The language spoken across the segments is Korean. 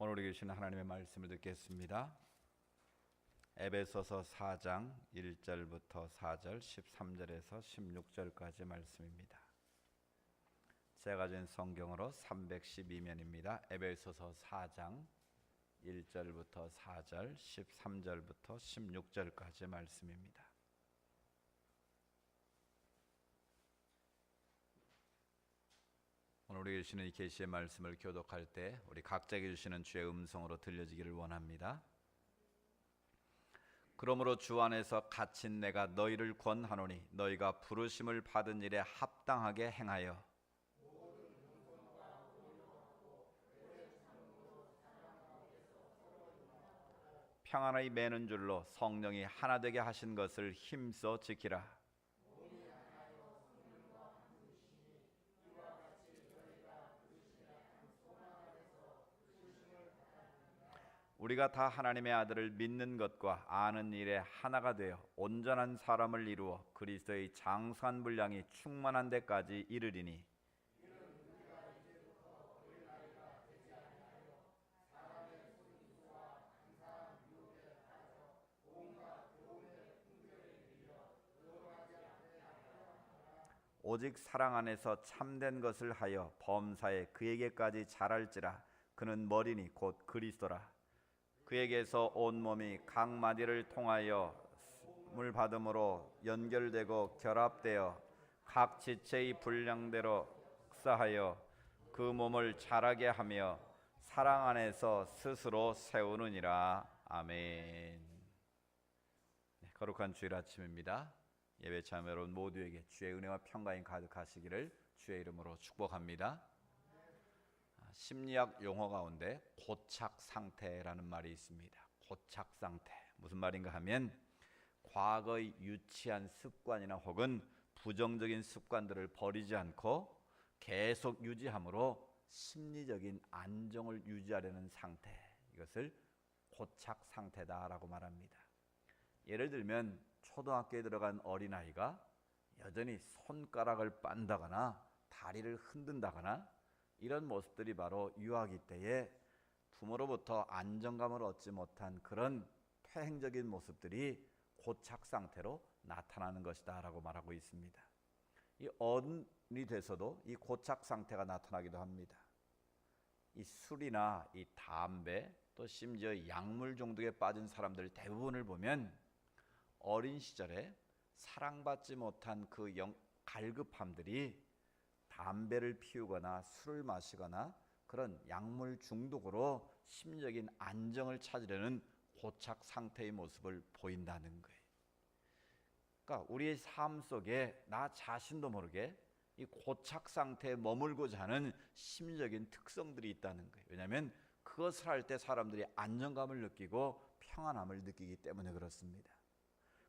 오늘 우리 주시는 하나님의 말씀을 듣겠습니다. 에베소서 4장 1절부터 4절, 13절에서 16절까지 말씀입니다. 제가 가진 성경으로 312면입니다. 에베소서 4장 1절부터 4절, 13절부터 16절까지 말씀입니다. 오늘 우리 주시는 이 계시의 말씀을 교독할 때 우리 각자에게 주시는 주의 음성으로 들려지기를 원합니다. 그러므로 주 안에서 갇힌 내가 너희를 권하노니 너희가 부르심을 받은 일에 합당하게 행하여 평안의 매는 줄로 성령이 하나 되게 하신 것을 힘써 지키라. 우리가 다 하나님의 아들을 믿는 것과 아는 일에 하나가 되어 온전한 사람을 이루어 그리스도의 장수한 분량이 충만한 데까지 이르리니 오직 사랑 안에서 참된 것을 하여 범사에 그에게까지 자랄지라. 그는 머리니 곧 그리스도라. 그에게서 온몸이 각 마디를 통하여 물 받음으로 연결되고 결합되어 각 지체의 분량대로 역사하여 그 몸을 자라게 하며 사랑 안에서 스스로 세우느니라. 아멘. 거룩한 주일 아침입니다. 예배 참여 여러분 모두에게 주의 은혜와 평강이 가득하시기를 주의 이름으로 축복합니다. 심리학 용어 가운데 고착 상태라는 말이 있습니다. 고착 상태 무슨 말인가 하면 과거의 유치한 습관이나 혹은 부정적인 습관들을 버리지 않고 계속 유지함으로 심리적인 안정을 유지하려는 상태, 이것을 고착 상태다라고 말합니다. 예를 들면 초등학교에 들어간 어린아이가 여전히 손가락을 빤다거나 다리를 흔든다거나 이런 모습들이 바로 유아기 때에 부모로부터 안정감을 얻지 못한 그런 퇴행적인 모습들이 고착 상태로 나타나는 것이다 라고 말하고 있습니다. 이 어른이 돼서도 이 고착 상태가 나타나기도 합니다. 이 술이나 이 담배 또 심지어 약물 중독에 빠진 사람들 대부분을 보면 어린 시절에 사랑받지 못한 그 갈급함들이 담배를 피우거나 술을 마시거나 그런 약물 중독으로 심리적인 안정을 찾으려는 고착 상태의 모습을 보인다는 거예요. 그러니까 우리의 삶 속에 나 자신도 모르게 이 고착 상태에 머물고자 하는 심리적인 특성들이 있다는 거예요. 왜냐하면 그것을 할 때 사람들이 안정감을 느끼고 평안함을 느끼기 때문에 그렇습니다.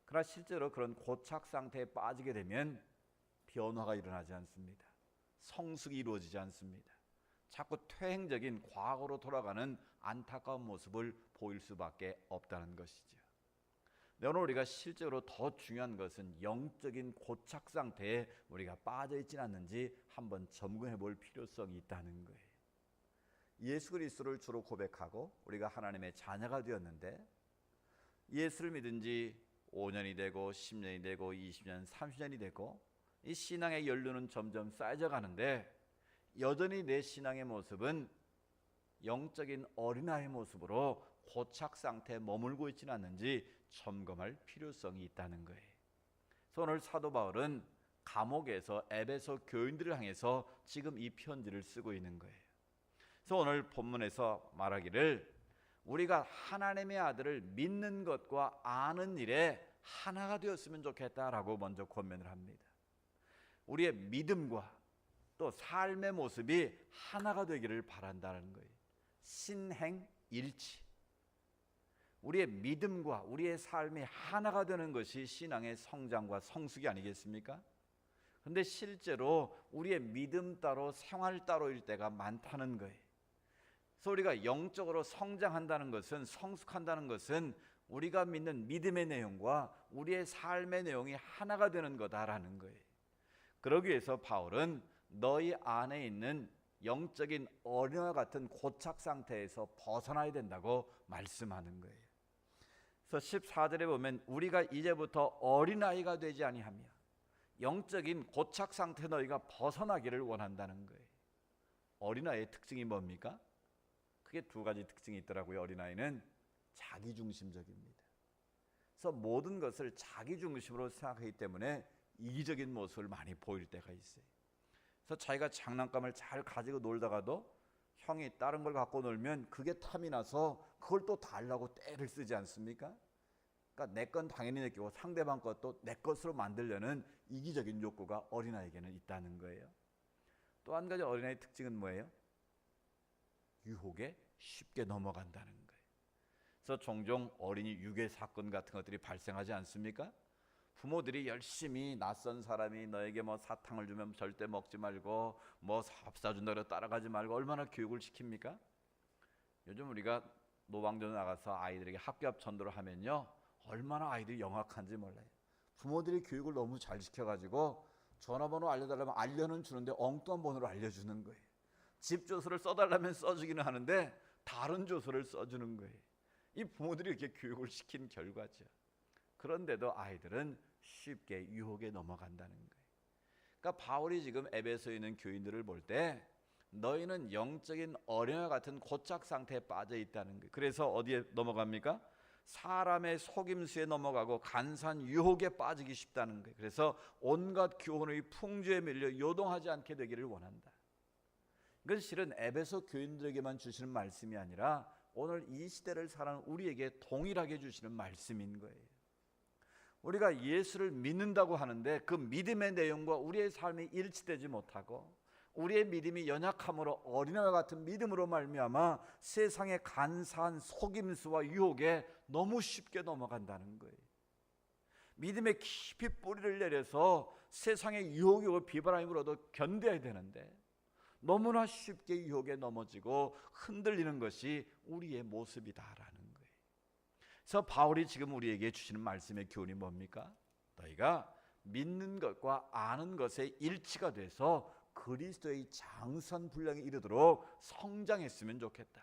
그러나 실제로 그런 고착 상태에 빠지게 되면 변화가 일어나지 않습니다. 성숙이 이루어지지 않습니다. 자꾸 퇴행적인 과거로 돌아가는 안타까운 모습을 보일 수밖에 없다는 것이죠. 오늘 우리가 실제로 더 중요한 것은 영적인 고착 상태에 우리가 빠져 있지는 않는지 한번 점검해 볼 필요성이 있다는 거예요. 예수 그리스도를 주로 고백하고 우리가 하나님의 자녀가 되었는데 예수를 믿은 지 5년이 되고 10년이 되고 20년, 30년이 되고 이 신앙의 연륜은 점점 쌓여져 가는데 여전히 내 신앙의 모습은 영적인 어린아이의 모습으로 고착 상태에 머물고 있지는 않는지 점검할 필요성이 있다는 거예요. 그래서 오늘 사도 바울은 감옥에서 에베소 교인들을 향해서 지금 이 편지를 쓰고 있는 거예요. 그래서 오늘 본문에서 말하기를 우리가 하나님의 아들을 믿는 것과 아는 일에 하나가 되었으면 좋겠다라고 먼저 권면을 합니다. 우리의 믿음과 또 삶의 모습이 하나가 되기를 바란다는 거예요. 신행일치. 우리의 믿음과 우리의 삶이 하나가 되는 것이 신앙의 성장과 성숙이 아니겠습니까? 그런데 실제로 우리의 믿음 따로 생활 따로일 때가 많다는 거예요. 그래서 우리가 영적으로 성장한다는 것은, 성숙한다는 것은 우리가 믿는 믿음의 내용과 우리의 삶의 내용이 하나가 되는 거다라는 거예요. 그러기 위해서 바울은 너희 안에 있는 영적인 어린아이와 같은 고착 상태에서 벗어나야 된다고 말씀하는 거예요. 그래서 14절에 보면 우리가 이제부터 어린아이가 되지 아니하며 영적인 고착 상태 너희가 벗어나기를 원한다는 거예요. 어린아이의 특징이 뭡니까? 크게 두 가지 특징이 있더라고요. 어린아이는 자기중심적입니다. 그래서 모든 것을 자기중심으로 생각하기 때문에 이기적인 모습을 많이 보일 때가 있어요. 그래서 자기가 장난감을 잘 가지고 놀다가도 형이 다른 걸 갖고 놀면 그게 탐이 나서 그걸 또 달라고 떼를 쓰지 않습니까? 그러니까 내 건 당연히 내 거고 상대방 것도 내 것으로 만들려는 이기적인 욕구가 어린아이에게는 있다는 거예요. 또 한 가지 어린아이의 특징은 뭐예요? 유혹에 쉽게 넘어간다는 거예요. 그래서 종종 어린이 유괴 사건 같은 것들이 발생하지 않습니까? 부모들이 열심히 낯선 사람이 너에게 뭐 사탕을 주면 절대 먹지 말고 뭐 밥 사준다 그래서 따라가지 말고 얼마나 교육을 시킵니까? 요즘 우리가 노방전에 나가서 아이들에게 학교 앞 전도를 하면요, 얼마나 아이들이 영악한지 몰라요. 부모들이 교육을 너무 잘 시켜가지고 전화번호 알려달라면 알려는 주는데 엉뚱한 번호를 알려주는 거예요. 집 주소를 써달라면 써주기는 하는데 다른 주소를 써주는 거예요. 이 부모들이 이렇게 교육을 시킨 결과죠. 그런데도 아이들은 쉽게 유혹에 넘어간다는 거예요. 그러니까 바울이 지금 에베소에 있는 교인들을 볼 때 너희는 영적인 어린아이 같은 고착 상태에 빠져 있다는 거예요. 그래서 어디에 넘어갑니까? 사람의 속임수에 넘어가고 간사한 유혹에 빠지기 쉽다는 거예요. 그래서 온갖 교훈의 풍조에 밀려 요동하지 않게 되기를 원한다. 이건 실은 에베소 교인들에게만 주시는 말씀이 아니라 오늘 이 시대를 살아가는 우리에게 동일하게 주시는 말씀인 거예요. 우리가 예수를 믿는다고 하는데 그 믿음의 내용과 우리의 삶이 일치되지 못하고 우리의 믿음이 연약함으로 어린아이와 같은 믿음으로 말미암아 세상의 간사한 속임수와 유혹에 너무 쉽게 넘어간다는 거예요. 믿음에 깊이 뿌리를 내려서 세상의 유혹이고 비바람으로도 견뎌야 되는데 너무나 쉽게 유혹에 넘어지고 흔들리는 것이 우리의 모습이다라는 거예요. 그래서 바울이 지금 우리에게 주시는 말씀의 교훈이 뭡니까? 너희가 믿는 것과 아는 것에 일치가 돼서 그리스도의 장선 분량에 이르도록 성장했으면 좋겠다.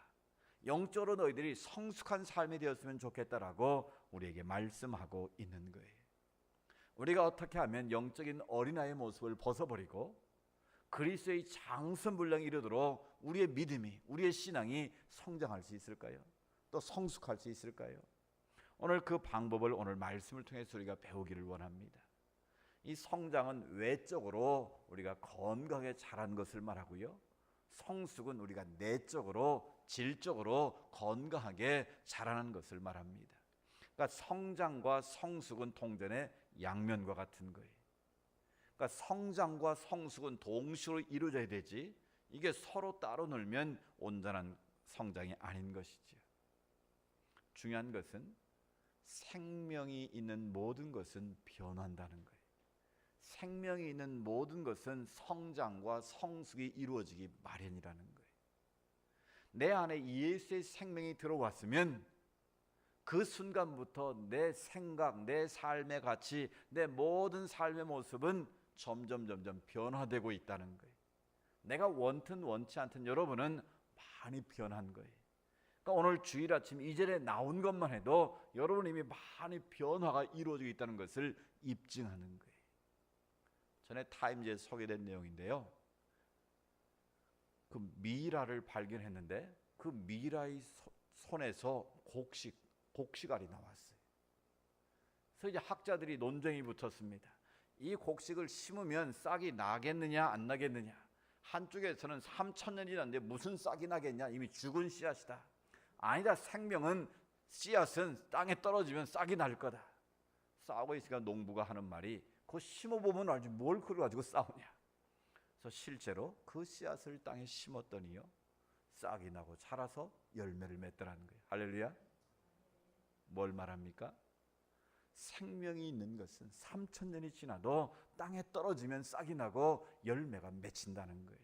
영적으로 너희들이 성숙한 삶이 되었으면 좋겠다라고 우리에게 말씀하고 있는 거예요. 우리가 어떻게 하면 영적인 어린아이의 모습을 벗어버리고 그리스도의 장선 분량에 이르도록 우리의 믿음이, 우리의 신앙이 성장할 수 있을까요? 또 성숙할 수 있을까요? 오늘 그 방법을 오늘 말씀을 통해서 우리가 배우기를 원합니다. 이 성장은 외적으로 우리가 건강하게 자란 것을 말하고요, 성숙은 우리가 내적으로 질적으로 건강하게 자라는 것을 말합니다. 그러니까 성장과 성숙은 동전의 양면과 같은 거예요. 그러니까 성장과 성숙은 동시로 이루어져야 되지 이게 서로 따로 놀면 온전한 성장이 아닌 것이죠. 중요한 것은 생명이 있는 모든 것은 변한다는 거예요. 생명이 있는 모든 것은 성장과 성숙이 이루어지기 마련이라는 거예요. 내 안에 예수의 생명이 들어왔으면 그 순간부터 내 생각, 내 삶의 가치, 내 모든 삶의 모습은 점점 변화되고 있다는 거예요. 내가 원튼 원치 않든 여러분은 많이 변한 거예요. 그러니까 오늘 주일 아침 이전에 나온 것만 해도 여러분 이미 많이 변화가 이루어지고 있다는 것을 입증하는 거예요. 전에 타임즈에 소개된 내용인데요, 그 미라를 발견했는데 그 미라의 손에서 곡식알이 나왔어요. 그래서 이제 학자들이 논쟁이 붙었습니다. 이 곡식을 심으면 싹이 나겠느냐 안 나겠느냐. 한쪽에서는 3,000년이 났는데 무슨 싹이 나겠냐, 이미 죽은 씨앗이다. 아니다, 생명은 씨앗은 땅에 떨어지면 싹이 날 거다. 싸우고 있으니까 농부가 하는 말이 그거 심어보면 알지 뭘 그걸 가지고 싸우냐. 그래서 실제로 그 씨앗을 땅에 심었더니요, 싹이 나고 자라서 열매를 맺더라는 거예요. 할렐루야. 뭘 말합니까? 생명이 있는 것은 3,000년이 지나도 땅에 떨어지면 싹이 나고 열매가 맺힌다는 거예요.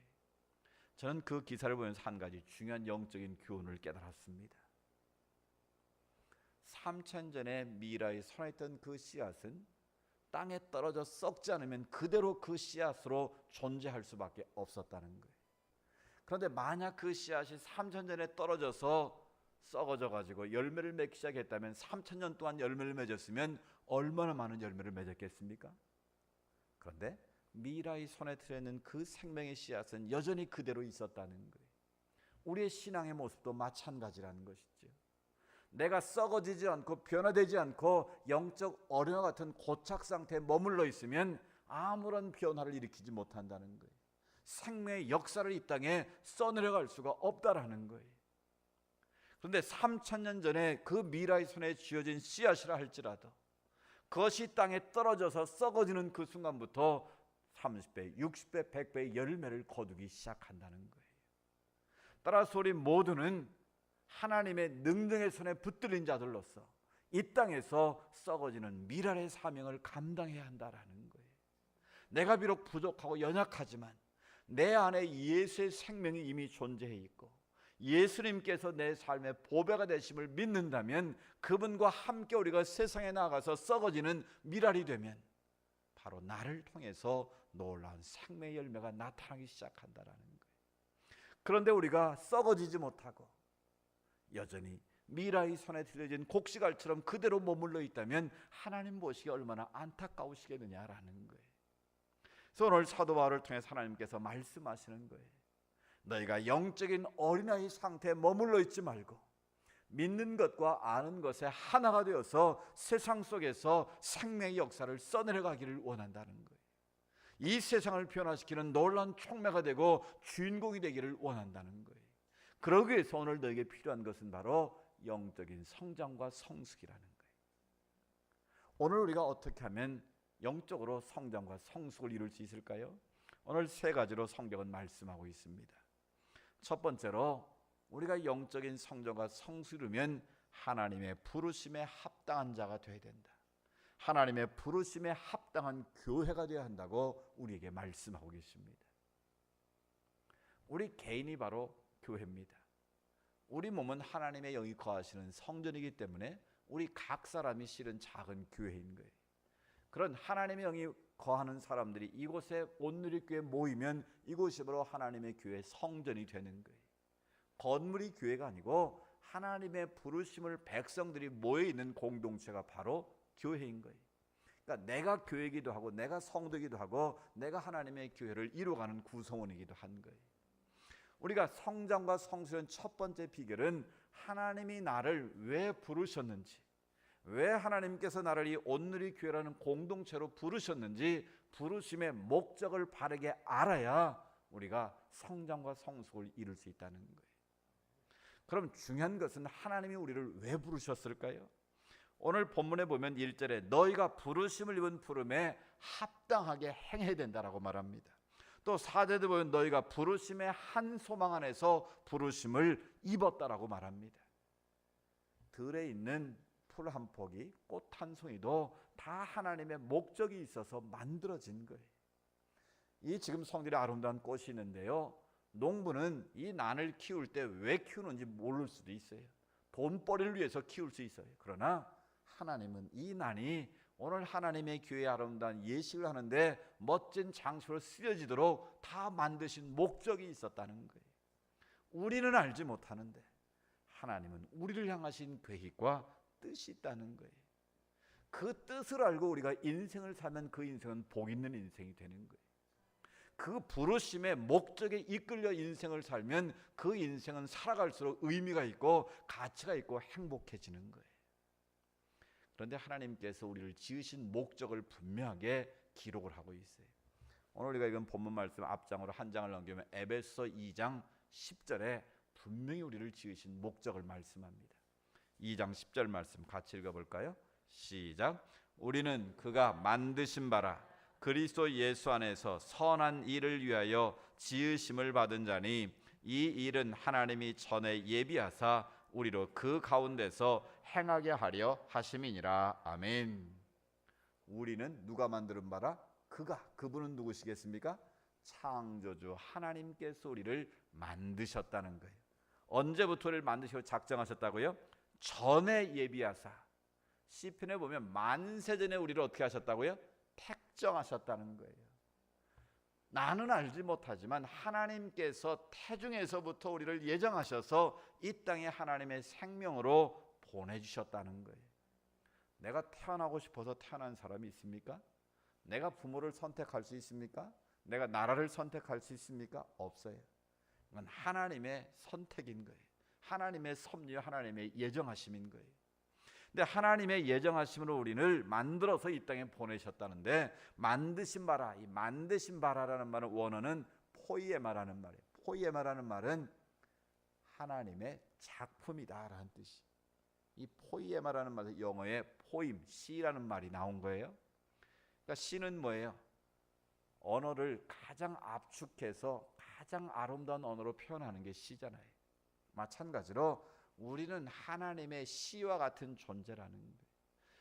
저는 그 기사를 보면서 한 가지 중요한 영적인 교훈을 깨달았습니다. 3,000년 전에 미라에 손에 있던 그 씨앗은 땅에 떨어져 썩지 않으면 그대로 그 씨앗으로 존재할 수밖에 없었다는 거예요. 그런데 만약 그 씨앗이 3,000년에 떨어져서 썩어져 가지고 열매를 맺기 시작했다면 3,000년 동안 열매를 맺었으면 얼마나 많은 열매를 맺었겠습니까? 그런데 미라의 손에 들어있는 그 생명의 씨앗은 여전히 그대로 있었다는 거예요. 우리의 신앙의 모습도 마찬가지라는 것이죠. 내가 썩어지지 않고 변화되지 않고 영적 어린아 같은 고착 상태에 머물러 있으면 아무런 변화를 일으키지 못한다는 거예요. 생명의 역사를 이 땅에 써내려갈 수가 없다라는 거예요. 그런데 3,000년 전에 그 미라의 손에 쥐어진 씨앗이라 할지라도 그것이 땅에 떨어져서 썩어지는 그 순간부터 30배, 60배, 100배의 열매를 거두기 시작한다는 거예요. 따라서 우리 모두는 하나님의 능력의 손에 붙들린 자들로서 이 땅에서 썩어지는 미랄의 사명을 감당해야 한다라는 거예요. 내가 비록 부족하고 연약하지만 내 안에 예수의 생명이 이미 존재해 있고 예수님께서 내 삶의 보배가 되심을 믿는다면 그분과 함께 우리가 세상에 나가서 썩어지는 미랄이 되면 바로 나를 통해서 놀라운 생명의 열매가 나타나기 시작한다라는 거예요. 그런데 우리가 썩어지지 못하고 여전히 미라의 손에 들려진 곡식알처럼 그대로 머물러 있다면 하나님 보시기에 얼마나 안타까우시겠느냐라는 거예요. 그래서 오늘 사도 바울을 통해서 하나님께서 말씀하시는 거예요. 너희가 영적인 어린아이 상태에 머물러 있지 말고 믿는 것과 아는 것에 하나가 되어서 세상 속에서 생명의 역사를 써내려가기를 원한다는 거예요. 이 세상을 변화시키는 놀라운 촉매가 되고 주인공이 되기를 원한다는 거예요. 그러기 위해서 오늘 너에게 필요한 것은 바로 영적인 성장과 성숙이라는 거예요. 오늘 우리가 어떻게 하면 영적으로 성장과 성숙을 이룰 수 있을까요? 오늘 세 가지로 성경은 말씀하고 있습니다. 첫 번째로 우리가 영적인 성장과 성숙을 이루면 하나님의 부르심에 합당한 자가 되어야 된다. 하나님의 부르심에 합당한 교회가 되어야 한다고 우리에게 말씀하고 계십니다. 우리 개인이 바로 교회입니다. 우리 몸은 하나님의 영이 거하시는 성전이기 때문에 우리 각 사람이 실은 작은 교회인 거예요. 그런 하나님의 영이 거하는 사람들이 이곳에 온누리교회에 모이면 이곳이 바로 하나님의 교회 성전이 되는 거예요. 건물이 교회가 아니고 하나님의 부르심을 백성들이 모여있는 공동체가 바로 교회인 거예요. 그러니까 내가 교회이기도 하고 내가 성도이기도 하고 내가 하나님의 교회를 이루어가는 구성원이기도 한 거예요. 우리가 성장과 성숙의 첫 번째 비결은 하나님이 나를 왜 부르셨는지, 왜 하나님께서 나를 이 온누리 교회라는 공동체로 부르셨는지 부르심의 목적을 바르게 알아야 우리가 성장과 성숙을 이룰 수 있다는 거예요. 그럼 중요한 것은 하나님이 우리를 왜 부르셨을까요? 오늘 본문에 보면 1절에 너희가 부르심을 입은 부름에 합당하게 행해야 된다라고 말합니다. 또 4절에 보면 너희가 부르심의 한 소망 안에서 부르심을 입었다라고 말합니다. 들에 있는 풀 한 포기, 꽃 한 송이도 다 하나님의 목적이 있어서 만들어진 거예요. 이 지금 성질이 아름다운 꽃이 있는데요, 농부는 이 난을 키울 때 왜 키우는지 모를 수도 있어요. 돈벌이를 위해서 키울 수 있어요. 그러나 하나님은 이 난이 오늘 하나님의 교회에 아름다운 예식을 하는데 멋진 장소로 쓰여지도록 다 만드신 목적이 있었다는 거예요. 우리는 알지 못하는데 하나님은 우리를 향하신 계획과 뜻이 있다는 거예요. 그 뜻을 알고 우리가 인생을 살면 그 인생은 복 있는 인생이 되는 거예요. 그 부르심의 목적에 이끌려 인생을 살면 그 인생은 살아갈수록 의미가 있고 가치가 있고 행복해지는 거예요. 그런데 하나님께서 우리를 지으신 목적을 분명하게 기록을 하고 있어요. 오늘 우리가 읽은 본문 말씀 앞장으로 한 장을 넘기면 에베소 2장 10절에 분명히 우리를 지으신 목적을 말씀합니다. 2장 10절 말씀 같이 읽어볼까요? 시작. 우리는 그가 만드신 바라 그리스도 예수 안에서 선한 일을 위하여 지으심을 받은 자니 이 일은 하나님이 전에 예비하사 우리로 그 가운데서 행하게 하려 하심이니라. 아멘. 우리는 누가 만드는 바라? 그분은 누구시겠습니까? 창조주 하나님께서 우리를 만드셨다는 거예요. 언제부터 우리를 만드시고 작정하셨다고요? 전에 예비하사. 시편에 보면 만세전에 우리를 어떻게 하셨다고요? 택정하셨다는 거예요. 나는 알지 못하지만 하나님께서 태중에서부터 우리를 예정하셔서 이 땅에 하나님의 생명으로 보내주셨다는 거예요. 내가 태어나고 싶어서 태어난 사람이 있습니까? 내가 부모를 선택할 수 있습니까? 내가 나라를 선택할 수 있습니까? 없어요. 이건 하나님의 선택인 거예요. 하나님의 섭리, 하나님의 예정하심인 거예요. 근데 하나님의 예정하심으로 우리를 만들어서 이 땅에 보내셨다는데, 만드신 바라, 이 만드신 바라라는 말은 원어는 포이에마라는 말이에요. 포이에마라는 말은 하나님의 작품이다라는 뜻이. 이 포이에마라는 말은 영어의 포임, 시라는 말이 나온 거예요. 그러니까 시는 뭐예요? 언어를 가장 압축해서 가장 아름다운 언어로 표현하는 게 시잖아요. 마찬가지로 우리는 하나님의 시와 같은 존재라는 거예요.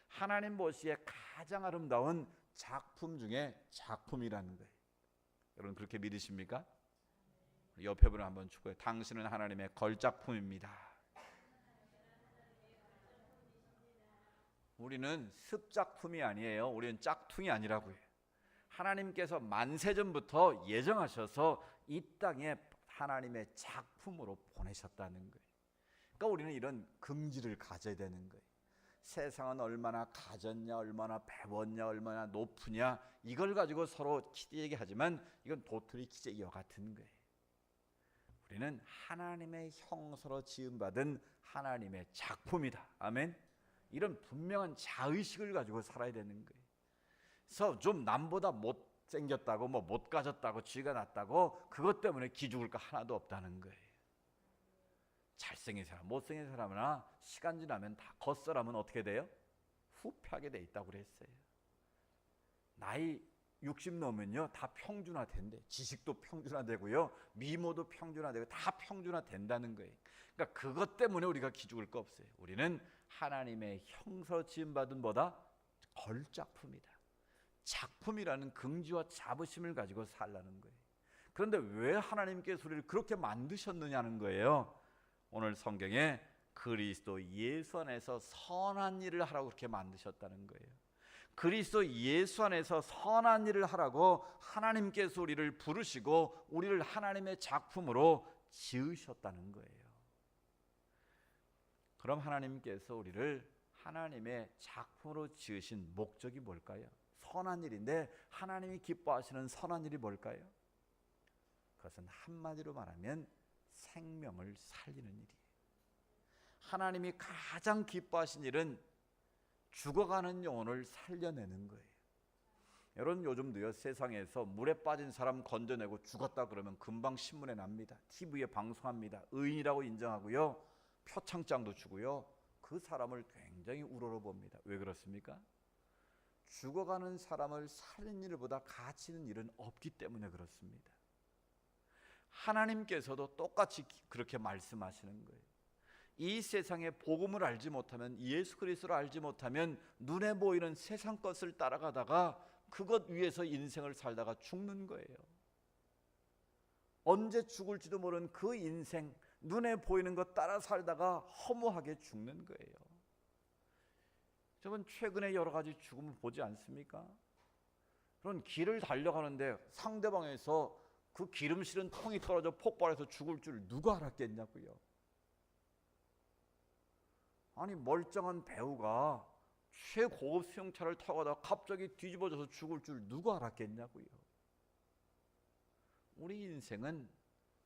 하나님 보시기에 가장 아름다운 작품 중에 작품이라는 거예요. 여러분 그렇게 믿으십니까? 옆에 분을 한번 축구해. 당신은 하나님의 걸작품입니다. 우리는 습작품이 아니에요. 우리는 짝퉁이 아니라고요. 하나님께서 만세전부터 예정하셔서 이 땅에 하나님의 작품으로 보내셨다는 거예요. 그러니까 우리는 이런 긍지를 가져야 되는 거예요. 세상은 얼마나 가졌냐, 얼마나 배웠냐, 얼마나 높으냐, 이걸 가지고 서로 얘기하지만 이건 도토리 기저귀와 같은 거예요. 우리는 하나님의 형상으로 지음받은 하나님의 작품이다. 아멘. 이런 분명한 자의식을 가지고 살아야 되는 거예요. 그래서 좀 남보다 못생겼다고, 못 가졌다고, 쥐가 났다고 그것 때문에 기죽을 거 하나도 없다는 거예요. 잘생긴 사람, 못생긴 사람이나 시간 지나면 다 겉사람은 어떻게 돼요? 후패하게 돼 있다고 그랬어요. 나이 60 넘으면요 다 평준화된대. 지식도 평준화되고요, 미모도 평준화되고 다 평준화된다는 거예요. 그러니까 그것 때문에 우리가 기죽을 거 없어요. 우리는 하나님의 형상으로 지음받은 뭐다? 걸작품이다. 작품이라는 긍지와 자부심을 가지고 살라는 거예요. 그런데 왜 하나님께서 우리를 그렇게 만드셨느냐는 거예요. 오늘 성경에 그리스도 예수 안에서 선한 일을 하라고 그렇게 만드셨다는 거예요. 그리스도 예수 안에서 선한 일을 하라고 하나님께서 우리를 부르시고 우리를 하나님의 작품으로 지으셨다는 거예요. 그럼 하나님께서 우리를 하나님의 작품으로 지으신 목적이 뭘까요? 선한 일인데 하나님이 기뻐하시는 선한 일이 뭘까요? 그것은 한마디로 말하면 생명을 살리는 일이에요. 하나님이 가장 기뻐하신 일은 죽어가는 영혼을 살려내는 거예요. 여러분 요즘도요 세상에서 물에 빠진 사람 건져내고 죽었다 그러면 금방 신문에 납니다. TV에 방송합니다. 의인이라고 인정하고요, 표창장도 주고요, 그 사람을 굉장히 우러러봅니다. 왜 그렇습니까? 죽어가는 사람을 살리는 일보다 가치 있는 일은 없기 때문에 그렇습니다. 하나님께서도 똑같이 그렇게 말씀하시는 거예요. 이 세상의 복음을 알지 못하면, 예수 그리스도를 알지 못하면 눈에 보이는 세상 것을 따라가다가 그것 위에서 인생을 살다가 죽는 거예요. 언제 죽을지도 모르는 그 인생, 눈에 보이는 것 따라 살다가 허무하게 죽는 거예요. 여러분 최근에 여러 가지 죽음을 보지 않습니까? 그런 길을 달려가는데 상대방에서 그 기름 실은 통이 떨어져 폭발해서 죽을 줄 누가 알았겠냐고요. 아니 멀쩡한 배우가 최고급 수용차를 타고 가다가 갑자기 뒤집어져서 죽을 줄 누가 알았겠냐고요. 우리 인생은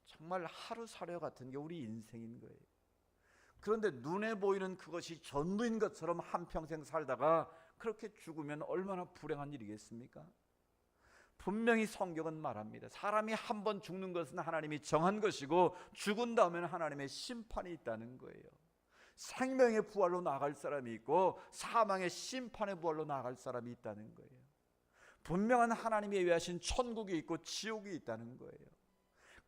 정말 하루살이 같은 게 우리 인생인 거예요. 그런데 눈에 보이는 그것이 전부인 것처럼 한평생 살다가 그렇게 죽으면 얼마나 불행한 일이겠습니까? 분명히 성경은 말합니다. 사람이 한 번 죽는 것은 하나님이 정한 것이고 죽은 다음에는 하나님의 심판이 있다는 거예요. 생명의 부활로 나아갈 사람이 있고 사망의 심판의 부활로 나아갈 사람이 있다는 거예요. 분명한 하나님이 예외하신 천국이 있고 지옥이 있다는 거예요.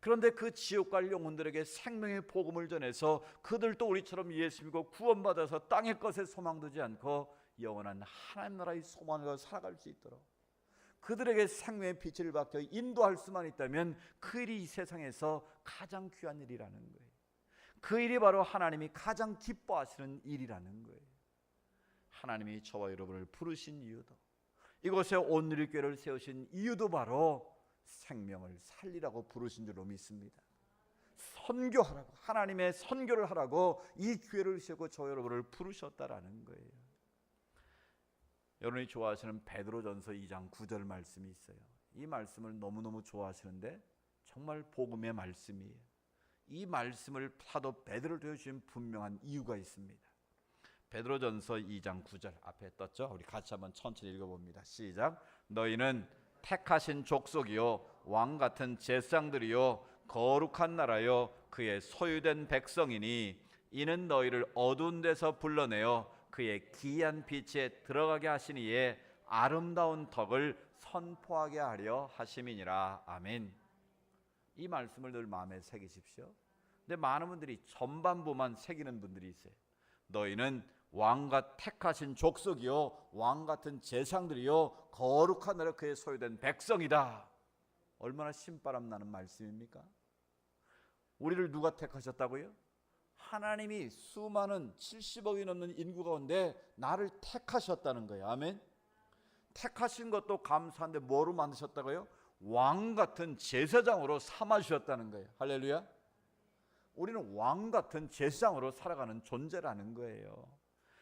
그런데 그 지옥 갈 영혼들에게 생명의 복음을 전해서 그들도 우리처럼 예수 믿고 구원받아서 땅의 것에 소망 두지 않고 영원한 하나님 나라의 소망을 살아갈 수 있도록 그들에게 생명의 빛을 밝혀 인도할 수만 있다면 그 일이 이 세상에서 가장 귀한 일이라는 거예요. 그 일이 바로 하나님이 가장 기뻐하시는 일이라는 거예요. 하나님이 저와 여러분을 부르신 이유도, 이곳에 온누리교회를 세우신 이유도 바로 생명을 살리라고 부르신 줄로 믿습니다. 선교하라고, 하나님의 선교를 하라고 이 기회를 주시고 저 여러분을 부르셨다라는 거예요. 여러분이 좋아하시는 베드로전서 2장 9절 말씀이 있어요. 이 말씀을 너무너무 좋아하시는데 정말 복음의 말씀이에요. 이 말씀을 사도 베드로를 통해 주신 분명한 이유가 있습니다. 베드로전서 2장 9절 앞에 떴죠? 우리 같이 한번 천천히 읽어봅니다. 시작. 너희는 택하신 족속이요 왕같은 제사장들이요 거룩한 나라요 그의 소유된 백성이니 이는 너희를 어두운 데서 불러내어 그의 기이한 빛에 들어가게 하시니에 아름다운 덕을 선포하게 하려 하심이니라. 아멘. 이 말씀을 늘 마음에 새기십시오. 근데 많은 분들이 전반부만 새기는 분들이 있어요. 너희는 왕과 택하신 족속이요 왕같은 제사장들이요 거룩한 나라 그의 소유된 백성이다. 얼마나 신바람 나는 말씀입니까? 우리를 누가 택하셨다고요? 하나님이 수많은 70억이 넘는 인구 가운데 나를 택하셨다는 거예요. 아멘. 택하신 것도 감사한데 뭐로 만드셨다고요? 왕같은 제사장으로 삼아주셨다는 거예요. 할렐루야. 우리는 왕같은 제사장으로 살아가는 존재라는 거예요.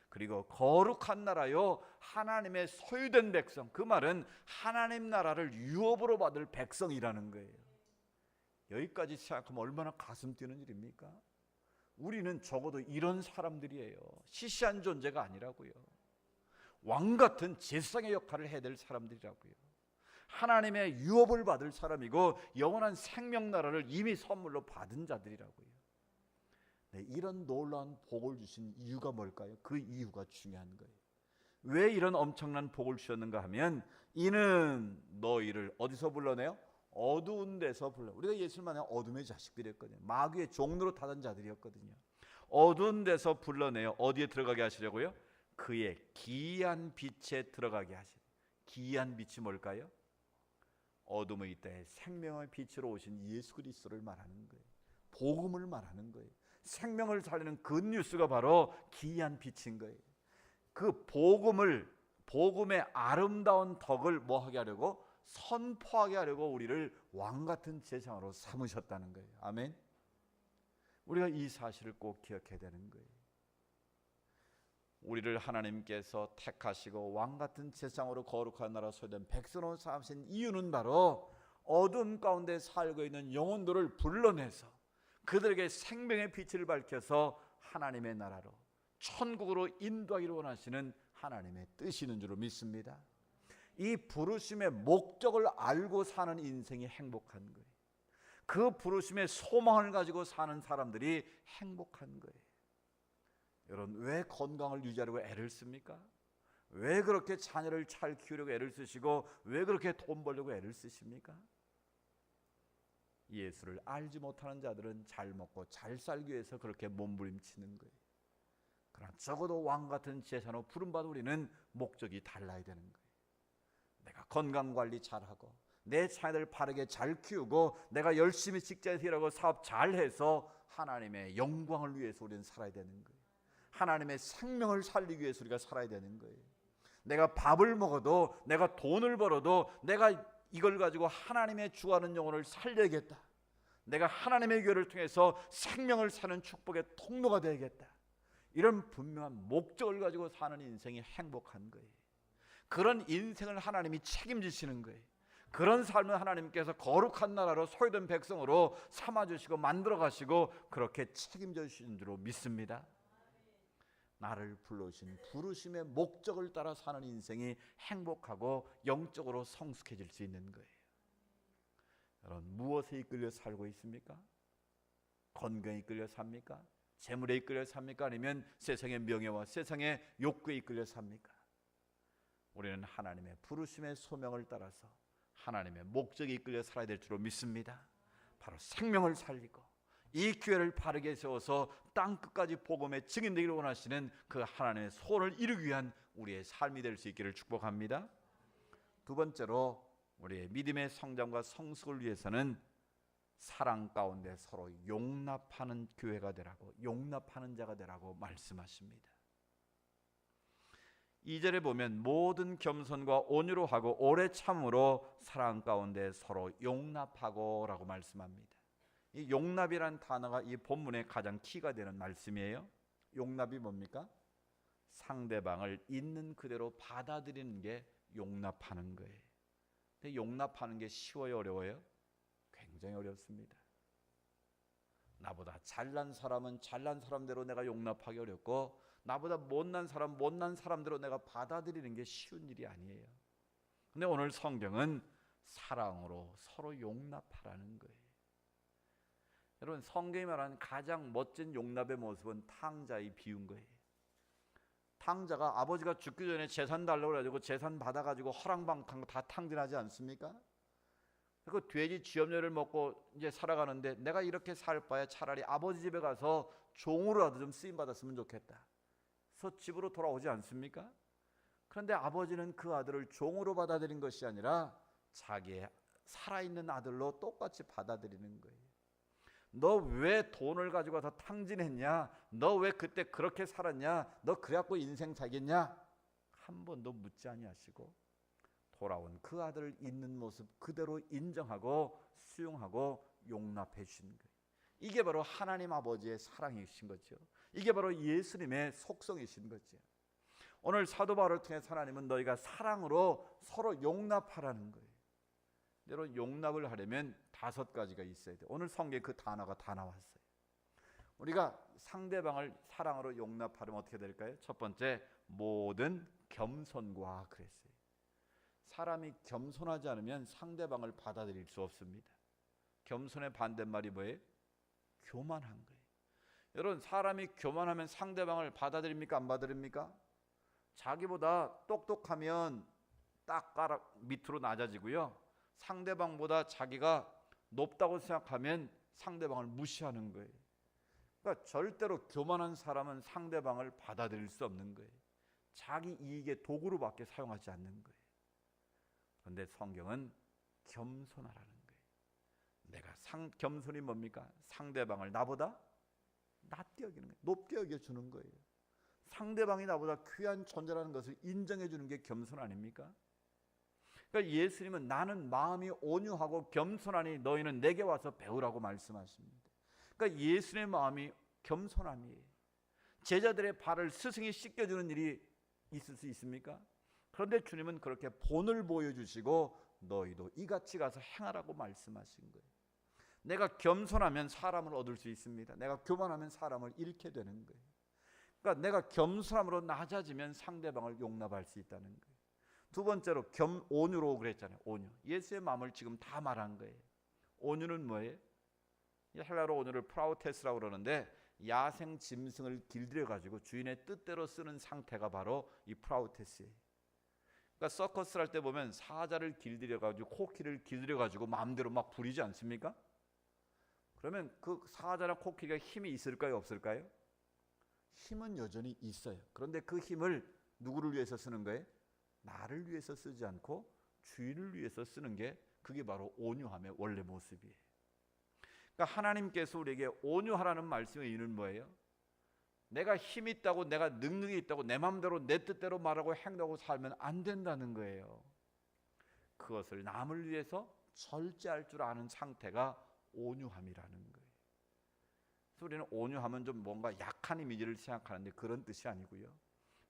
그리고 거룩한 나라요 하나님의 소유된 백성, 그 말은 하나님 나라를 유업으로 받을 백성이라는 거예요. 여기까지 생각하면 얼마나 가슴 뛰는 일입니까? 우리는 적어도 이런 사람들이에요. 시시한 존재가 아니라고요. 왕같은 제사장의 역할을 해야 될 사람들이라고요. 하나님의 유업을 받을 사람이고 영원한 생명 나라를 이미 선물로 받은 자들이라고요. 네, 이런 놀라운 복을 주신 이유가 뭘까요? 그 이유가 중요한 거예요. 왜 이런 엄청난 복을 주셨는가 하면 이는 너희를 어디서 불러내요? 어두운 데서 불러. 우리가 예수를 만나면 어둠의 자식들이었거든요. 마귀의 종로로 타던 자들이었거든요. 어두운 데서 불러내요. 어디에 들어가게 하시려고요? 그의 기이한 빛에 들어가게 하시려. 기이한 빛이 뭘까요? 어둠의 때에 생명의 빛으로 오신 예수 그리스도를 말하는 거예요. 복음을 말하는 거예요. 생명을 살리는 그 뉴스가 바로 기이한 빛인 거예요. 그 복음의 아름다운 덕을 뭐 하게 하려고? 선포하게 하려고 우리를 왕같은 제사장으로 삼으셨다는 거예요. 아멘. 우리가 이 사실을 꼭 기억해야 되는 거예요. 우리를 하나님께서 택하시고 왕같은 제사장으로 거룩한 나라 소유된 백성으로 삼으신 이유는 바로 어둠 가운데 살고 있는 영혼들을 불러내서 그들에게 생명의 빛을 밝혀서 하나님의 나라로 천국으로 인도하기를 원하시는 하나님의 뜻이는 줄로 믿습니다. 이 부르심의 목적을 알고 사는 인생이 행복한 거예요. 그 부르심의 소망을 가지고 사는 사람들이 행복한 거예요. 여러분, 왜 건강을 유지하려고 애를 씁니까? 왜 그렇게 자녀를 잘 키우려고 애를 쓰시고 왜 그렇게 돈 벌려고 애를 쓰십니까? 예수를 알지 못하는 자들은 잘 먹고 잘 살기 위해서 그렇게 몸부림치는 거예요. 그러나 적어도 왕같은 제사로 부름받은 우리는 목적이 달라야 되는 거예요. 내가 건강관리 잘하고 내 자녀들 바르게 잘 키우고 내가 열심히 직장에서 일하고 사업 잘해서 하나님의 영광을 위해서 우리는 살아야 되는 거예요. 하나님의 생명을 살리기 위해서 우리가 살아야 되는 거예요. 내가 밥을 먹어도 내가 돈을 벌어도 내가 이걸 가지고 하나님의 주하는 영혼을 살려야겠다. 내가 하나님의 교회를 통해서 생명을 사는 축복의 통로가 되야겠다. 이런 분명한 목적을 가지고 사는 인생이 행복한 거예요. 그런 인생을 하나님이 책임지시는 거예요. 그런 삶을 하나님께서 거룩한 나라로 소유된 백성으로 삼아주시고 만들어가시고 그렇게 책임져 주시는 줄로 믿습니다. 나를 불러주신 부르심의 목적을 따라 사는 인생이 행복하고 영적으로 성숙해질 수 있는 거예요. 여러분, 무엇에 이끌려 살고 있습니까? 건강에 이끌려 삽니까? 재물에 이끌려 삽니까? 아니면 세상의 명예와 세상의 욕구에 이끌려 삽니까? 우리는 하나님의 부르심의 소명을 따라서 하나님의 목적에 이끌려 살아야 될 줄로 믿습니다. 바로 생명을 살리고 이 기회를 바르게 세워서 땅끝까지 복음의 증인되기를 원하시는 그 하나님의 소원을 이루기 위한 우리의 삶이 될 수 있기를 축복합니다. 두 번째로 우리의 믿음의 성장과 성숙을 위해서는 사랑 가운데 서로 용납하는 교회가 되라고, 용납하는 자가 되라고 말씀하십니다. 2절에 보면 모든 겸손과 온유로 하고 오래 참으로 사랑 가운데 서로 용납하고 라고 말씀합니다. 이 용납이라는 단어가 이 본문의 가장 키가 되는 말씀이에요. 용납이 뭡니까? 상대방을 있는 그대로 받아들이는 게 용납하는 거예요. 근데 용납하는 게 쉬워요, 어려워요? 굉장히 어렵습니다. 나보다 잘난 사람은 잘난 사람대로 내가 용납하기 어렵고, 나보다 못난 사람 못난 사람대로 내가 받아들이는 게 쉬운 일이 아니에요. 근데 오늘 성경은 사랑으로 서로 용납하라는 거예요. 여러분, 성경이 말하는 가장 멋진 용납의 모습은 탕자의 비유인 거예요. 탕자가 아버지가 죽기 전에 재산 달라고 해가지고 재산 받아가지고 허랑방탕 다 탕진하지 않습니까? 그 돼지 쥐염려를 먹고 이제 살아가는데, 내가 이렇게 살 바에 차라리 아버지 집에 가서 종으로라도 좀 쓰임 받았으면 좋겠다. 그래서 집으로 돌아오지 않습니까? 그런데 아버지는 그 아들을 종으로 받아들인 것이 아니라 자기의 살아있는 아들로 똑같이 받아들이는 거예요. 너 왜 돈을 가지고 와서 탕진했냐? 너 왜 그때 그렇게 살았냐? 너 그래갖고 인생 살겠냐? 한 번도 묻지 아니하시고 돌아온 그 아들을 있는 모습 그대로 인정하고 수용하고 용납해 주신 거예요. 이게 바로 하나님 아버지의 사랑이신 거죠. 이게 바로 예수님의 속성이신 거죠. 오늘 사도 바울을 통해 하나님은 너희가 사랑으로 서로 용납하라는 거예요. 여러분, 용납을 하려면 5가지가 있어야 돼요. 오늘 성경에 그 단어가 다 나왔어요. 우리가 상대방을 사랑으로 용납하려면 어떻게 될까요? 첫 번째, 모든 겸손과 그랬어요. 사람이 겸손하지 않으면 상대방을 받아들일 수 없습니다. 겸손의 반대말이 뭐예요? 교만한 거예요. 여러분, 사람이 교만하면 상대방을 받아들입니까? 안 받아들입니까? 자기보다 똑똑하면 딱 밑으로 낮아지고요, 상대방보다 자기가 높다고 생각하면 상대방을 무시하는 거예요. 그러니까 절대로 교만한 사람은 상대방을 받아들일 수 없는 거예요. 자기 이익의 도구로밖에 사용하지 않는 거예요. 그런데 성경은 겸손하라는 거예요. 내가 겸손이 뭡니까? 상대방을 나보다 낮게 여기는 거예요. 높게 여겨주는 거예요. 상대방이 나보다 귀한 존재라는 것을 인정해 주는 게 겸손 아닙니까? 그러니까 예수님은 나는 마음이 온유하고 겸손하니 너희는 내게 와서 배우라고 말씀하십니다. 그러니까 예수님의 마음이 겸손함이에요. 제자들의 발을 스승이 씻겨주는 일이 있을 수 있습니까? 그런데 주님은 그렇게 본을 보여주시고 너희도 이같이 가서 행하라고 말씀하신 거예요. 내가 겸손하면 사람을 얻을 수 있습니다. 내가 교만하면 사람을 잃게 되는 거예요. 그러니까 내가 겸손함으로 낮아지면 상대방을 용납할 수 있다는 거예요. 두 번째로 온유로 그랬잖아요. 온유. 예수의 마음을 지금 다 말한 거예요. 온유는 뭐예요? 헬라로 온유를 프라우테스라고 그러는데, 야생 짐승을 길들여 가지고 주인의 뜻대로 쓰는 상태가 바로 이 프라우테스예요. 그러니까 서커스를 할 때 보면 사자를 길들여 가지고 코끼리를 길들여 가지고 마음대로 막 부리지 않습니까? 그러면 그 사자나 코끼리가 힘이 있을까요, 없을까요? 힘은 여전히 있어요. 그런데 그 힘을 누구를 위해서 쓰는 거예요? 나를 위해서 쓰지 않고 주인을 위해서 쓰는 게, 그게 바로 온유함의 원래 모습이에요. 그러니까 하나님께서 우리에게 온유하라는 말씀의 의미는 뭐예요? 내가 힘이 있다고, 내가 능력이 있다고 내 마음대로 내 뜻대로 말하고 행동하고 살면 안 된다는 거예요. 그것을 남을 위해서 절제할 줄 아는 상태가 온유함이라는 거예요. 그래서 우리는 온유하면 좀 뭔가 약한 이미지를 생각하는데 그런 뜻이 아니고요,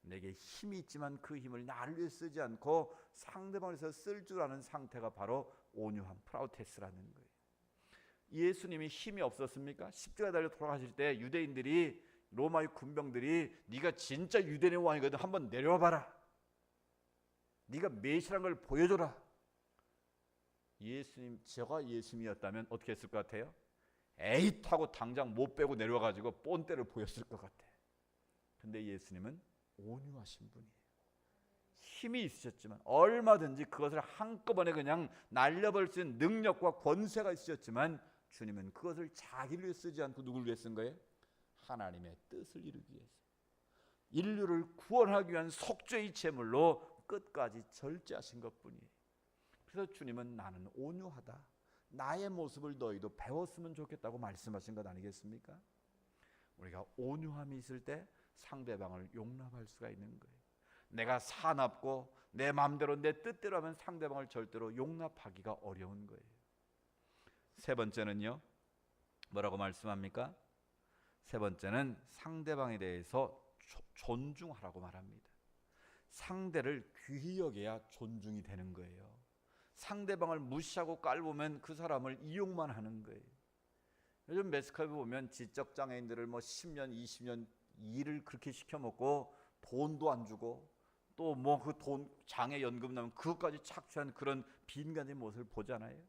내게 힘이 있지만 그 힘을 나를 위해 쓰지 않고 상대방을 위해서 쓸 줄 아는 상태가 바로 온유함, 프라우테스라는 거예요. 예수님이 힘이 없었습니까? 십자가에 달려 돌아가실 때 유대인들이, 로마의 군병들이 네가 진짜 유대인의 왕이거든, 한번 내려와 봐라, 네가 메시아라는 걸 보여줘라. 예수님, 제가 예수님이었다면 어떻게 했을 것 같아요? 에잇 하고 당장 못 빼고 내려와가지고 본때를 보였을 것 같아. 근데 예수님은 온유하신 분이에요. 힘이 있으셨지만, 얼마든지 그것을 한꺼번에 그냥 날려버릴 수 있는 능력과 권세가 있으셨지만, 주님은 그것을 자기를 위해 쓰지 않고 누구를 위해 쓴 거예요? 하나님의 뜻을 이루기 위해서, 인류를 구원하기 위한 속죄의 제물로 끝까지 절제하신 것뿐이에요. 그래서 주님은 나는 온유하다, 나의 모습을 너희도 배웠으면 좋겠다고 말씀하신 것 아니겠습니까? 우리가 온유함이 있을 때 상대방을 용납할 수가 있는 거예요. 내가 사납고 내 마음대로 내 뜻대로 하면 상대방을 절대로 용납하기가 어려운 거예요. 세 번째는요, 뭐라고 말씀합니까? 세 번째는 상대방에 대해서 존중하라고 말합니다. 상대를 귀히 여겨야 존중이 되는 거예요. 상대방을 무시하고 깔보면 그 사람을 이용만 하는 거예요. 요즘 매스컴에 보면 지적장애인들을 10년 20년 일을 그렇게 시켜먹고 돈도 안 주고 또 그 돈 장애연금 나면 그것까지 착취한 그런 빈간의 모습을 보잖아요.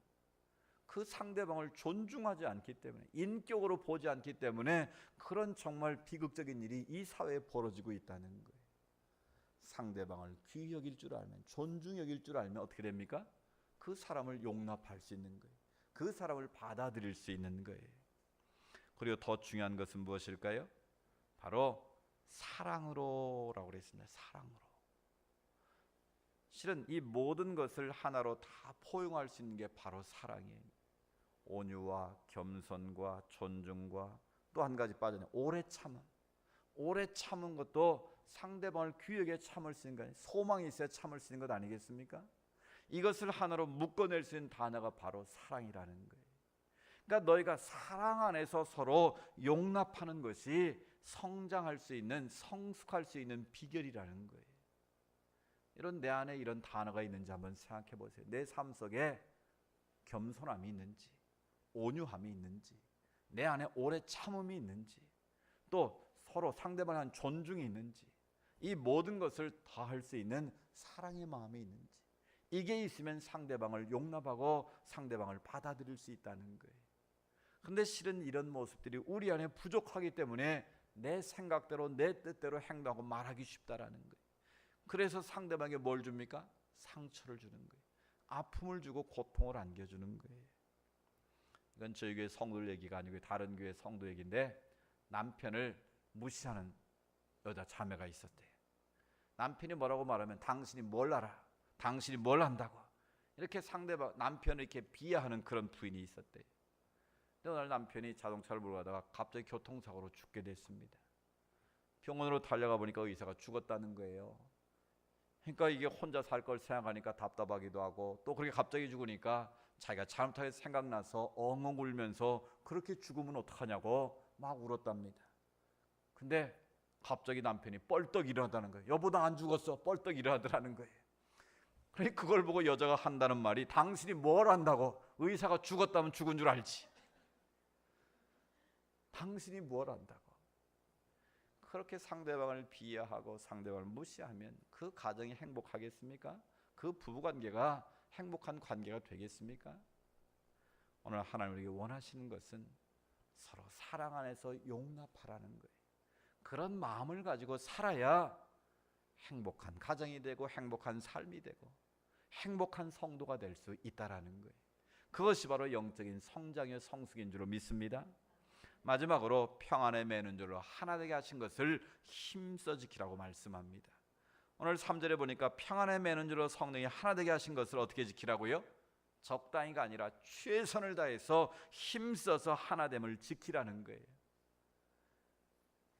그 상대방을 존중하지 않기 때문에, 인격으로 보지 않기 때문에 그런 정말 비극적인 일이 이 사회에 벌어지고 있다는 거예요. 상대방을 귀히 여길 줄 알면, 존중 여길 줄 알면 어떻게 됩니까? 그 사람을 용납할 수 있는 거예요. 그 사람을 받아들일 수 있는 거예요. 그리고 더 중요한 것은 무엇일까요? 바로 사랑으로라고 그랬습니다. 사랑으로. 실은 이 모든 것을 하나로 다 포용할 수 있는 게 바로 사랑이에요. 온유와 겸손과 존중과 또 한 가지 빠져나요. 오래 참음. 오래 참은 것도 상대방을 귀하게 참을 수 있는 거 아니에요. 소망이 있어야 참을 수 있는 것 아니겠습니까? 이것을 하나로 묶어낼 수 있는 단어가 바로 사랑이라는 거예요. 그러니까 너희가 사랑 안에서 서로 용납하는 것이 성장할 수 있는, 성숙할 수 있는 비결이라는 거예요. 이런 내 안에 이런 단어가 있는지 한번 생각해 보세요. 내 삶 속에 겸손함이 있는지, 온유함이 있는지, 내 안에 오래 참음이 있는지, 또 서로 상대방에 대한 존중이 있는지, 이 모든 것을 다 할 수 있는 사랑의 마음이 있는지, 이게 있으면 상대방을 용납하고 상대방을 받아들일 수 있다는 거예요. 근데 실은 이런 모습들이 우리 안에 부족하기 때문에 내 생각대로 내 뜻대로 행동하고 말하기 쉽다라는 거예요. 그래서 상대방에게 뭘 줍니까? 상처를 주는 거예요. 아픔을 주고 고통을 안겨주는 거예요. 이건 저희 교회 성도들 얘기가 아니고 다른 교회 성도 얘기인데, 남편을 무시하는 여자 자매가 있었대요. 남편이 뭐라고 말하면 당신이 뭘 알아? 당신이 뭘 안다고? 이렇게 상대방 남편을 이렇게 비하하는 그런 부인이 있었대요. 근데 오늘 남편이 자동차를 몰고 가다가 갑자기 교통사고로 죽게 됐습니다. 병원으로 달려가 보니까 의사가 죽었다는 거예요. 그러니까 이게 혼자 살 걸 생각하니까 답답하기도 하고, 또 그렇게 갑자기 죽으니까 자기가 잘못하게 생각나서 엉엉 울면서 그렇게 죽으면 어떡하냐고 막 울었답니다. 근데 갑자기 남편이 뻘떡 일어나다는 거예요. 여보 나 안 죽었어. 뻘떡 일어나더라는 거예요. 그러니까 그걸 보고 여자가 한다는 말이, 당신이 뭘 안다고? 의사가 죽었다면 죽은 줄 알지. 당신이 뭘 안다고? 그렇게 상대방을 비하하고 상대방을 무시하면 그 가정이 행복하겠습니까? 그 부부관계가 행복한 관계가 되겠습니까? 오늘 하나님 우리에게 원하시는 것은 서로 사랑 안에서 용납하라는 거예요. 그런 마음을 가지고 살아야 행복한 가정이 되고 행복한 삶이 되고 행복한 성도가 될 수 있다라는 거예요. 그것이 바로 영적인 성장의 성숙인 줄로 믿습니다. 마지막으로 평안에 매는 줄로 하나 되게 하신 것을 힘써 지키라고 말씀합니다. 오늘 3절에 보니까 평안에 매는 줄로 성령이 하나 되게 하신 것을 어떻게 지키라고요? 적당히가 아니라 최선을 다해서 힘써서 하나됨을 지키라는 거예요.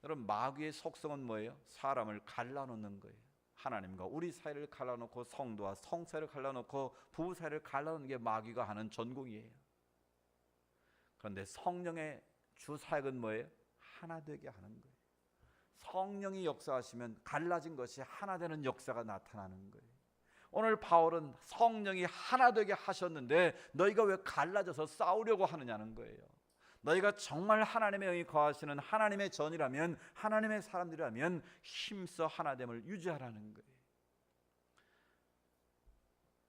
여러분, 마귀의 속성은 뭐예요? 사람을 갈라놓는 거예요. 하나님과 우리 사이를 갈라놓고 성도와 성 사이를 갈라놓고 부부 사이를 갈라놓는 게 마귀가 하는 전공이에요. 그런데 성령의 주 사역은 뭐예요? 하나 되게 하는 거예요. 성령이 역사하시면 갈라진 것이 하나 되는 역사가 나타나는 거예요. 오늘 바울은 성령이 하나 되게 하셨는데 너희가 왜 갈라져서 싸우려고 하느냐는 거예요. 너희가 정말 하나님의 영이 거하시는 하나님의 전이라면, 하나님의 사람들이라면 힘써 하나됨을 유지하라는 거예요.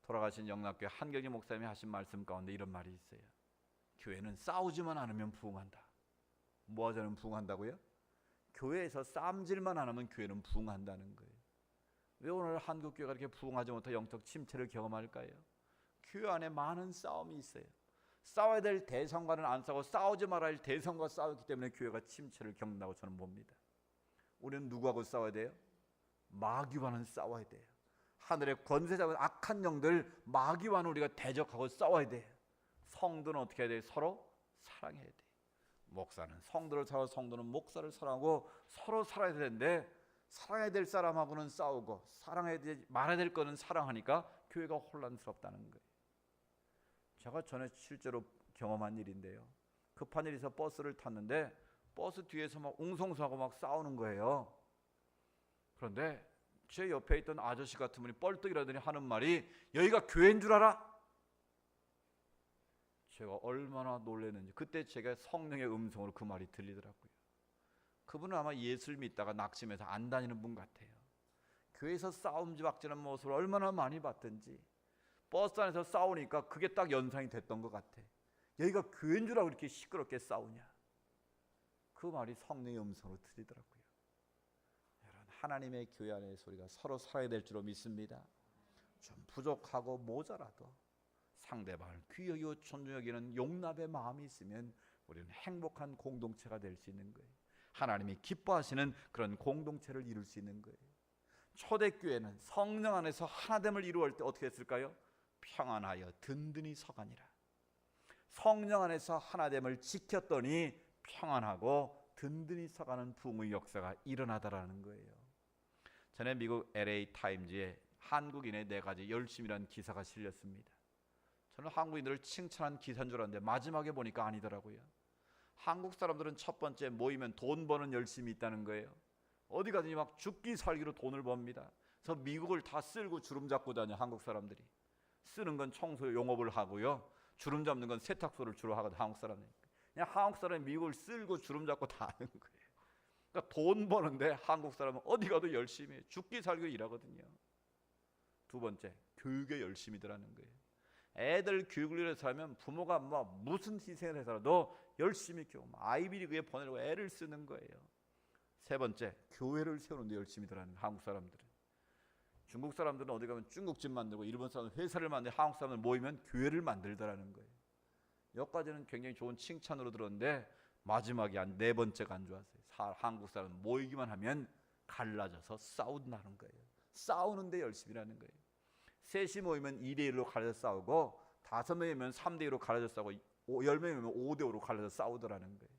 돌아가신 영락교회 한경희 목사님이 하신 말씀 가운데 이런 말이 있어요. 교회는 싸우지만 않으면 부흥한다. 뭐 하자면 부흥한다고요? 교회에서 싸움질만 안 하면 교회는 부흥한다는 거예요. 왜 오늘 한국교회가 이렇게 부흥하지 못해 영적 침체를 경험할까요? 교회 안에 많은 싸움이 있어요. 싸워야 될 대상과는 안 싸우고 싸우지 말아야 할 대상과 싸우기 때문에 교회가 침체를 겪는다고 저는 봅니다. 우리는 누구하고 싸워야 돼요? 마귀와는 싸워야 돼요. 하늘의 권세 잡은 악한 영들 마귀와는 우리가 대적하고 싸워야 돼요. 성도는 어떻게 해야 돼요? 서로 사랑해야 돼요. 목사는 성도를 사랑하고 성도는 목사를 사랑하고 서로 살아야 되는데 사랑해야 될 사람하고는 싸우고 사랑해야 되지 말아야 될 거는 사랑하니까 교회가 혼란스럽다는 거예요. 제가 전에 실제로 경험한 일인데요. 급한 일이 있어 버스를 탔는데 버스 뒤에서 막 웅성성하고 막 싸우는 거예요. 그런데 제 옆에 있던 아저씨 같은 분이 뻘떡이라더니 하는 말이 여기가 교회인 줄 알아? 제가 얼마나 놀랐는지 그때 제가 성령의 음성으로 그 말이 들리더라고요. 그분은 아마 예수를 믿다가 낙심해서 안 다니는 분 같아요. 교회에서 싸움지박지는 모습을 얼마나 많이 봤든지 버스 안에서 싸우니까 그게 딱 연상이 됐던 것 같아. 여기가 교회인 줄 알고 이렇게 시끄럽게 싸우냐. 그 말이 성령의 음성으로 들리더라고요. 여러분, 하나님의 교회 안에서 우리가 서로 살아야 될 줄로 믿습니다. 좀 부족하고 모자라도 상대방을 귀히 여기고 존중히 여기는 용납의 마음이 있으면 우리는 행복한 공동체가 될 수 있는 거예요. 하나님이 기뻐하시는 그런 공동체를 이룰 수 있는 거예요. 초대교회는 성령 안에서 하나됨을 이루어갈 때 어떻게 했을까요? 평안하여 든든히 서가니라. 성령 안에서 하나됨을 지켰더니 평안하고 든든히 서가는 부흥의 역사가 일어나더라는 거예요. 전에 미국 LA 타임즈에 한국인의 4가지 열심이라는 기사가 실렸습니다. 저는 한국인들을 칭찬한 기사인 줄 알았는데 마지막에 보니까 아니더라고요. 한국 사람들은 첫 번째 모이면 돈 버는 열심이 있다는 거예요. 어디 가든지 막 죽기 살기로 돈을 법니다. 그래서 미국을 다 쓸고 주름 잡고 다녀. 한국 사람들이 쓰는 건 청소 용업을 하고요, 주름 잡는 건 세탁소를 주로 하거든. 한국 사람이 그냥 한국 사람이 미국을 쓸고 주름 잡고 다 하는 거예요. 그러니까 돈 버는데 한국 사람은 어디 가도 열심히 해. 죽기 살기 일하거든요. 두 번째, 교육에 열심히더라는 거예요. 애들 교육을 위해서 하면 부모가 뭐 무슨 희생을 해서라도 열심히 키우고 아이비리그에 보내려고 애를 쓰는 거예요. 세 번째, 교회를 세우는 데 열심히더라는 한국 사람들은. 중국 사람들은 어디 가면 중국집 만들고 일본 사람은 회사를 만들고 한국 사람들 모이면 교회를 만들더라는 거예요. 여기까지는 굉장히 좋은 칭찬으로 들었는데 마지막에 한 4번째가 안 좋았어요. 한국 사람은 모이기만 하면 갈라져서 싸운다는 거예요. 싸우는데 열심히라는 거예요. 셋이 모이면 2대1로 갈라져 싸우고 5명이면 3대2로 갈라져 싸우고 10명이면 5대5로 갈라져 싸우더라는 거예요.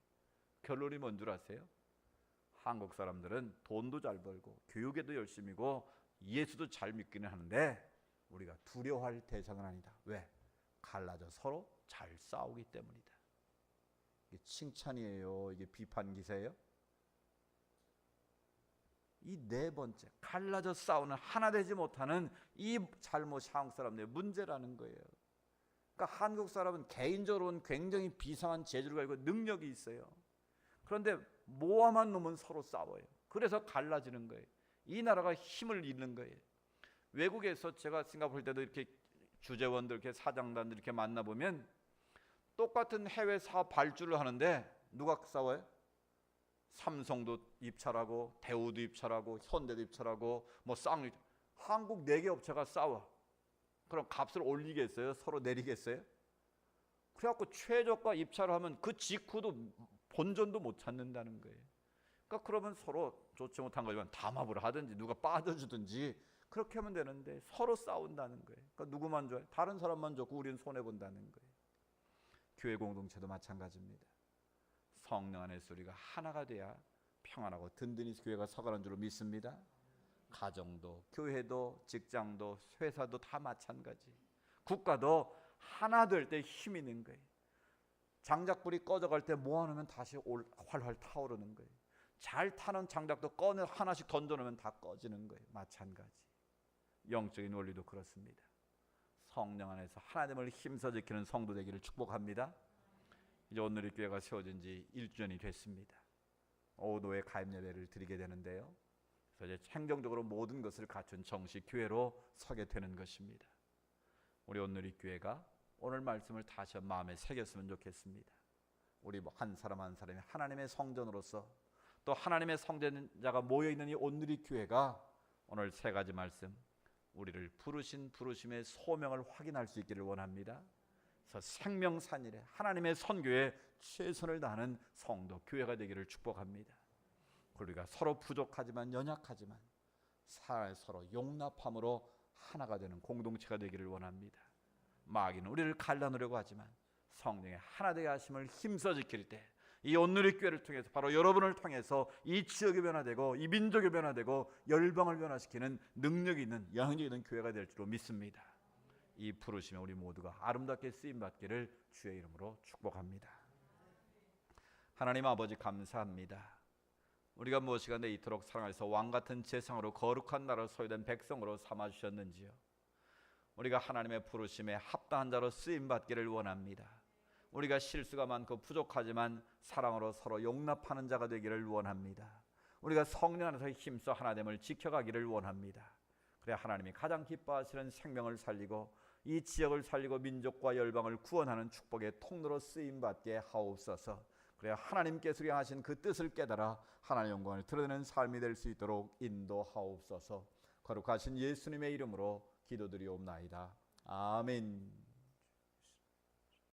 결론이 뭔 줄 아세요? 한국 사람들은 돈도 잘 벌고 교육에도 열심이고 예수도 잘 믿기는 하는데 우리가 두려워할 대상은 아니다. 왜? 갈라져 서로 잘 싸우기 때문이다. 이게 칭찬이에요? 이게 비판 기사예요? 이 4번째, 갈라져 싸우는 하나 되지 못하는 이 잘못이 한국 사람들의 문제라는 거예요. 그러니까 한국 사람은 개인적으로는 굉장히 비상한 재주를 가지고 능력이 있어요. 그런데 모함한 놈은 서로 싸워요. 그래서 갈라지는 거예요. 이 나라가 힘을 잃는 거예요. 외국에서 제가 싱가포르 때도 이렇게 주재원들, 이렇게 사장단들 이렇게 만나보면 똑같은 해외 사업 발주를 하는데 누가 싸워요? 삼성도 입찰하고 대우도 입찰하고 현대도 입찰하고 뭐 쌍용, 한국 4개 업체가 싸워. 그럼 값을 올리겠어요? 서로 내리겠어요? 그래갖고 최저가 입찰을 하면 그 직후도 본전도 못 찾는다는 거예요. 그러니까 그러면 서로 좋지 못한 거지만 담합을 하든지 누가 빠져주든지 그렇게 하면 되는데 서로 싸운다는 거예요. 그러니까 누구만 좋아요? 다른 사람만 좋고 우리는 손해본다는 거예요. 교회 공동체도 마찬가지입니다. 성령 안에서 우리가 하나가 돼야 평안하고 든든히 교회가 서가는 줄로 믿습니다. 가정도 교회도 직장도 회사도 다 마찬가지. 국가도 하나 될 때 힘이 있는 거예요. 장작불이 꺼져갈 때 모아놓으면 다시 활활 타오르는 거예요. 잘 타는 장작도 꺼내 하나씩 던져놓으면 다 꺼지는 거예요. 마찬가지. 영적인 원리도 그렇습니다. 성령 안에서 하나님을 힘써 지키는 성도 되기를 축복합니다. 이제 오늘의 교회가 세워진 지 1주년이 됐습니다. 오도에 가입 예배를 드리게 되는데요. 그래서 이제 행정적으로 모든 것을 갖춘 정식 교회로 서게 되는 것입니다. 우리 오늘의 교회가 오늘 말씀을 다시 마음에 새겼으면 좋겠습니다. 우리 한 사람 한 사람이 하나님의 성전으로서 또 하나님의 성전자가 모여있는 이 오늘의 교회가 오늘 3가지 말씀, 우리를 부르신 부르심의 소명을 확인할 수 있기를 원합니다. 그래서 생명산일에 하나님의 선교에 최선을 다하는 성도 교회가 되기를 축복합니다. 우리가 서로 부족하지만 연약하지만 서로 용납함으로 하나가 되는 공동체가 되기를 원합니다. 마귀는 우리를 갈라놓으려고 하지만 성령의 하나 되게 하심을 힘써 지킬 때 이 온누리교회를 통해서 바로 여러분을 통해서 이 지역이 변화되고 이 민족이 변화되고 열방을 변화시키는 능력이 있는 영향력 있는 교회가 될 줄로 믿습니다. 이 부르심에 우리 모두가 아름답게 쓰임받기를 주의 이름으로 축복합니다. 하나님 아버지 감사합니다. 우리가 무엇이간에 이토록 사랑하셔서 왕같은 제상으로 거룩한 나라로 소유된 백성으로 삼아주셨는지요. 우리가 하나님의 부르심에 합당한 자로 쓰임받기를 원합니다. 우리가 실수가 많고 부족하지만 사랑으로 서로 용납하는 자가 되기를 원합니다. 우리가 성령 안에서 힘써 하나됨을 지켜가기를 원합니다. 그래야 하나님이 가장 기뻐하시는 생명을 살리고 이 지역을 살리고 민족과 열방을 구원하는 축복의 통로로 쓰임받게 하옵소서. 그래야 하나님께서 향하신 그 뜻을 깨달아 하나님의 영광을 드러내는 삶이 될 수 있도록 인도하옵소서. 거룩하신 예수님의 이름으로 기도드리옵나이다. 아멘.